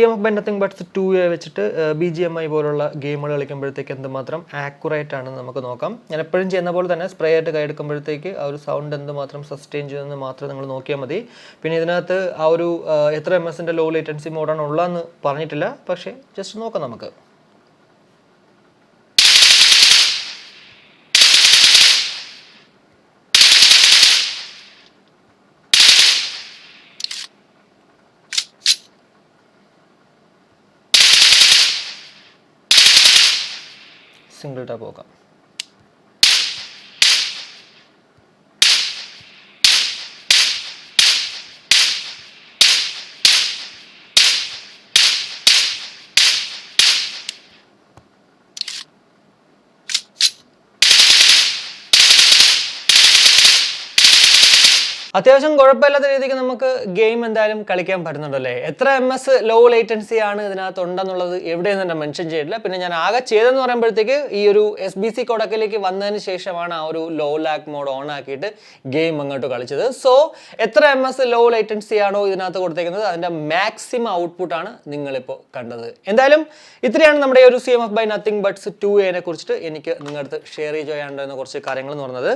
CMF by Nothing But 2 വെച്ചിട്ട് BGMI പോലുള്ള ഗെയിമുകൾ കളിക്കുമ്പോഴത്തേക്ക് എന്തുമാത്രം ആക്യുറേറ്റ് ആണെന്ന് നമുക്ക് നോക്കാം. ഞാൻ എപ്പോഴും ചെയ്യുന്ന പോലെ തന്നെ സ്പ്രേ ആയിട്ട് കൈ എടുക്കുമ്പോഴത്തേക്ക് ആ ഒരു സൗണ്ട് എന്തുമാത്രം സസ്റ്റെയിൻ ചെയ്യുമെന്ന് മാത്രം നിങ്ങൾ നോക്കിയാൽ മതി. പിന്നെ ഇതിനകത്ത് ആ ഒരു എത്ര MS-ൻ്റെ ലോ ലേറ്റൻസി മോഡാണ് ഉള്ളതെന്ന് പറഞ്ഞിട്ടില്ല, പക്ഷേ ജസ്റ്റ് നോക്കാം നമുക്ക്. സിംഗിൾ ടാപ്പ് നോക്കാം. അത്യാവശ്യം കുഴപ്പമില്ലാത്ത രീതിക്ക് നമുക്ക് ഗെയിം എന്തായാലും കളിക്കാൻ പറ്റുന്നുണ്ടല്ലേ. എത്ര MS ലോ ലേറ്റൻസി ആണ് ഇതിനകത്ത് ഉണ്ടെന്നുള്ളത് എവിടെയും തന്നെ മെൻഷൻ ചെയ്തിട്ടില്ല. പിന്നെ ഞാൻ ആകെ ചെയ്തെന്ന് പറയുമ്പോഴത്തേക്ക് ഈ ഒരു SBC കൊടക്കിലേക്ക് വന്നതിന് ശേഷമാണ് ആ ഒരു ലോ ലാഗ് മോഡ് ഓൺ ആക്കിയിട്ട് ഗെയിം അങ്ങോട്ട് കളിച്ചത്. സോ എത്ര MS ലോ ലേറ്റൻസി ആണോ ഇതിനകത്ത് കൊടുത്തേക്കുന്നത് അതിൻ്റെ മാക്സിമം ഔട്ട്പുട്ടാണ് നിങ്ങളിപ്പോൾ കണ്ടത്. എന്തായാലും ഇത്രയാണ് നമ്മുടെ ഒരു CMF by Nothing But 2 കുറിച്ചിട്ട് എനിക്ക് നിങ്ങളുടെ അടുത്ത് ഷെയർ ചെയ്യാനുണ്ടെന്ന കുറച്ച് കാര്യങ്ങൾ എന്ന് പറഞ്ഞത്.